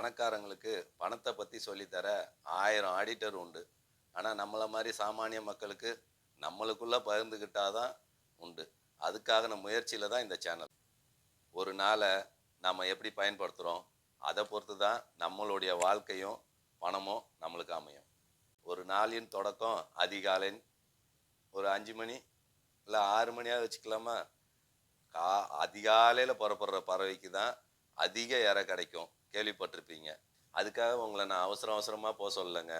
பணக்காரங்களுக்கு பணத்தை பற்றி சொல்லித்தர 1000 ஆடிட்டர் உண்டு. ஆனால் நம்மளை மாதிரி சாமானிய மக்களுக்கு நம்மளுக்குள்ள பகிர்ந்துக்கிட்டாதான் உண்டு. அதுக்கான முயற்சியில் தான் இந்த சேனல். ஒரு நாளை நம்ம எப்படி பயன்படுத்துகிறோம் அதை பொறுத்து தான் நம்மளுடைய வாழ்க்கையும் பணமும் நம்மளுக்கு அமையும். ஒரு நாளின் தொடக்கம் அதிகாலை ஒரு 5 மணி இல்லை 6 மணியாக வச்சுக்கலாமா? கா அதிகாலையில் புறப்படுற பறவைக்கு தான் அதிக இரை கிடைக்கும், கேள்விப்பட்டிருப்பீங்க. அதுக்காக உங்களை நான் அவசரமாக போக சொல்லலைங்க.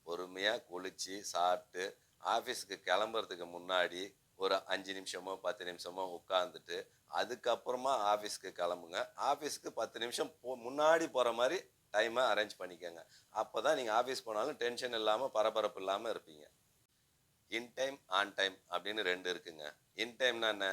பொறுமையாக குளித்து சாப்பிட்டு ஆஃபீஸுக்கு கிளம்புறதுக்கு முன்னாடி ஒரு 5 நிமிஷமோ 10 நிமிஷமோ உட்காந்துட்டு அதுக்கப்புறமா ஆஃபீஸுக்கு கிளம்புங்க. ஆஃபீஸுக்கு 10 நிமிஷம் முன்னாடி போகிற மாதிரி டைமை அரேஞ்ச் பண்ணிக்கோங்க. அப்போ தான் நீங்கள் ஆஃபீஸ் போனாலும் டென்ஷன் இல்லாமல் பரபரப்பு இல்லாமல் இருப்பீங்க. இன் டைம் ஆன் டைம் அப்படின்னு 2 இருக்குங்க. இன் டைம்னா என்ன?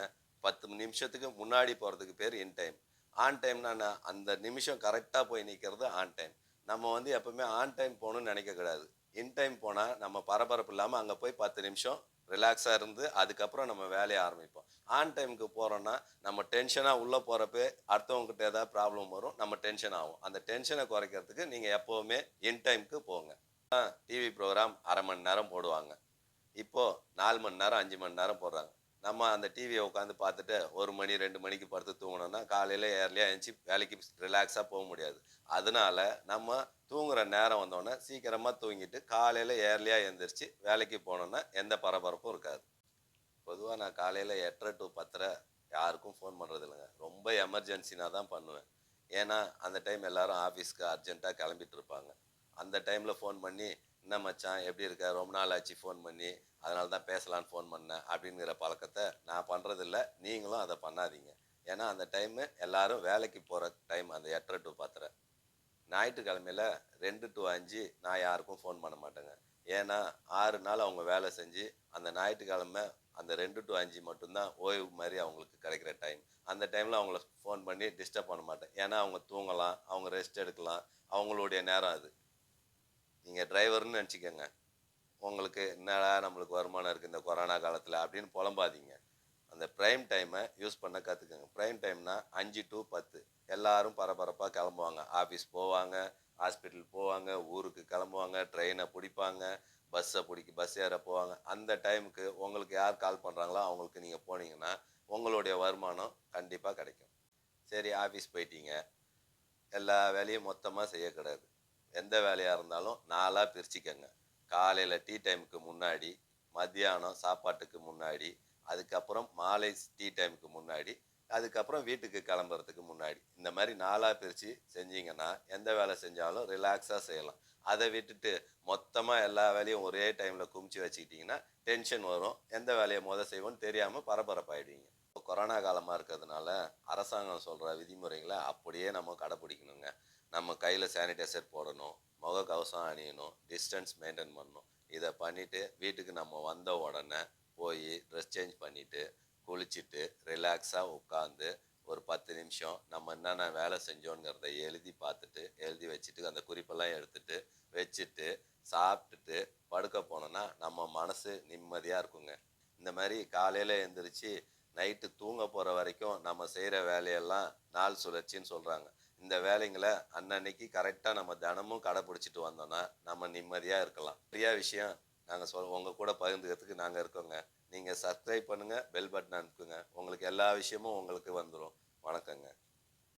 10 நிமிஷத்துக்கு முன்னாடி போகிறதுக்கு பேர் இன் டைம். ஆன் டைம்னா என்ன? அந்த நிமிஷம் கரெக்டாக போய் நிற்கிறது ஆன் டைம். நம்ம எப்பவுமே ஆன் டைம் போகணும்னு நினைக்கக்கூடாது. இன் டைம் போனால் நம்ம பரபரப்பு இல்லாமல் அங்கே போய் 10 நிமிஷம் ரிலாக்ஸாக இருந்து அதுக்கப்புறம் நம்ம வேலையை ஆரம்பிப்போம். ஆன் டைமுக்கு போகிறோன்னா நம்ம டென்ஷனாக உள்ளே போகிறப்ப அடுத்தவங்ககிட்ட ஏதாவது ப்ராப்ளம் வரும், நம்ம டென்ஷன் ஆகும். அந்த டென்ஷனை குறைக்கிறதுக்கு நீங்கள் எப்போவுமே இன் டைமுக்கு போங்க. டிவி ப்ரோக்ராம் அரை மணி நேரம் போடுவாங்க. இப்போது 4 மணி நேரம் 5 மணி நேரம் போடுறாங்க. நம்ம அந்த டிவியை உட்காந்து பார்த்துட்டு 1 மணி 2 மணிக்கு படுத்து தூங்கினோன்னா காலையில் ஏர்லியாக எழுந்துச்சி வேலைக்கு ரிலாக்ஸாக போக முடியாது. அதனால நம்ம தூங்குகிற நேரம் வந்தோடனே சீக்கிரமாக தூங்கிட்டு காலையில் ஏர்லியாக எழுந்திரிச்சு வேலைக்கு போனோன்னா எந்த பரபரப்பும் இருக்காது. பொதுவாக நான் காலையில் 8:30 to 10:30 யாருக்கும் ஃபோன் பண்ணுறது இல்லைங்க. ரொம்ப எமர்ஜென்சினா தான் பண்ணுவேன். ஏன்னா அந்த டைம் எல்லோரும் ஆஃபீஸ்க்கு அர்ஜென்ட்டாக கிளம்பிட்டு இருப்பாங்க. அந்த டைமில் ஃபோன் பண்ணி, என்ன மச்சான் எப்படி இருக்க, ரொம்ப நாள் ஆச்சு ஃபோன் பண்ணி, அதனால தான் பேசலான்னு ஃபோன் பண்ணேன் அப்படிங்கிற பழக்கத்தை நான் பண்ணுறதில்ல. நீங்களும் அதை பண்ணாதீங்க. ஏன்னா அந்த டைமு எல்லோரும் வேலைக்கு போகிற டைம், அந்த 8:30 to 10:30. ஞாயிற்றுக்கிழமையில் 2 to 5 நான் யாருக்கும் ஃபோன் பண்ண மாட்டேங்க. ஏன்னா 6 நாள் அவங்க வேலை செஞ்சு அந்த ஞாயிற்றுக்கிழமை அந்த 2 to 5 மட்டும்தான் ஓய்வு மாதிரி அவங்களுக்கு கிடைக்கிற டைம். அந்த டைமில் அவங்கள ஃபோன் பண்ணி டிஸ்டர்ப் பண்ண மாட்டேன். ஏன்னா அவங்க தூங்கலாம், அவங்க ரெஸ்ட் எடுக்கலாம், அவங்களுடைய நேரம் அது. நீங்கள் டிரைவர்னு நினச்சிக்கோங்க. உங்களுக்கு என்னடா நம்மளுக்கு வருமானம் இருக்குது இந்த கொரோனா காலத்தில் அப்படின்னு புலம்பாதீங்க. அந்த ப்ரைம் டைமை யூஸ் பண்ண கற்றுக்கங்க. ப்ரைம் டைம்னா 5 to 10 எல்லோரும் பரபரப்பாக கிளம்புவாங்க. ஆஃபீஸ் போவாங்க, ஹாஸ்பிட்டல் போவாங்க, ஊருக்கு கிளம்புவாங்க, ட்ரெயினை பிடிப்பாங்க, பஸ் ஏற போவாங்க. அந்த டைமுக்கு உங்களுக்கு யார் கால் பண்ணுறாங்களோ அவங்களுக்கு நீங்கள் போனீங்கன்னா உங்களுடைய வருமானம் கண்டிப்பாக கிடைக்கும். சரி, ஆஃபீஸ் போயிட்டீங்க, எல்லா வேலையும் மொத்தமாக செய்யக்கூடாது. எந்த வேலையாக இருந்தாலும் 4ஆக பிரிச்சுக்கங்க. காலையில் டீ டைமுக்கு முன்னாடி, மத்தியானம் சாப்பாட்டுக்கு முன்னாடி, அதுக்கப்புறம் மாலை டீ டைமுக்கு முன்னாடி, அதுக்கப்புறம் வீட்டுக்கு கிளம்புறதுக்கு முன்னாடி. இந்த மாதிரி 4ஆக பிரித்து செஞ்சீங்கன்னா எந்த வேலை செஞ்சாலும் ரிலாக்ஸாக செய்யலாம். அதை விட்டுட்டு மொத்தமாக எல்லா வேலையும் ஒரே டைமில் குமிச்சு வச்சுக்கிட்டிங்கன்னா டென்ஷன் வரும். எந்த வேலையை செய்வோன்னு தெரியாமல் பரபரப்பாயிடுவீங்க. இப்போ கொரோனா காலமாக இருக்கிறதுனால அரசாங்கம் சொல்கிற விதிமுறைகளை அப்படியே நம்ம கடைப்பிடிக்கணுங்க. நம்ம கையில் சானிடைசர் போடணும், முகக்கவசம் அணியணும், டிஸ்டன்ஸ் மெயின்டைன் பண்ணணும். இதை பண்ணிவிட்டு வீட்டுக்கு நம்ம வந்த உடனே போய் ட்ரெஸ் சேஞ்ச் பண்ணிவிட்டு குளிச்சுட்டு ரிலாக்ஸாக உட்காந்து ஒரு 10 நிமிஷம் நம்ம என்னென்ன வேலை செஞ்சோங்கிறத எழுதி பார்த்துட்டு எழுதி வச்சுட்டு அந்த குறிப்பெல்லாம் எடுத்துகிட்டு வச்சுட்டு சாப்பிட்டுட்டு படுக்க போனோன்னா நம்ம மனசு நிம்மதியாக இருக்குங்க. இந்த மாதிரி காலையில் எழுந்திரிச்சு நைட்டு தூங்க போகிற வரைக்கும் நம்ம செய்கிற வேலையெல்லாம் நாள் சுழற்சின்னு சொல்கிறாங்க. இந்த வேலைங்களை அன்னன்னைக்கு கரெக்டாக நம்ம தினமும் கடைப்பிடிச்சிட்டு வந்தோன்னா நம்ம நிம்மதியாக இருக்கலாம். நிறையா விஷயம் நாங்கள் உங்கள் கூட பகிர்ந்துக்கிறதுக்கு நாங்கள் இருக்கோங்க. நீங்கள் சப்ஸ்கிரைப் பண்ணுங்கள், பெல் பட்டன் அனுப்புங்க. உங்களுக்கு எல்லா விஷயமும் உங்களுக்கு வந்துடும். வணக்கங்க.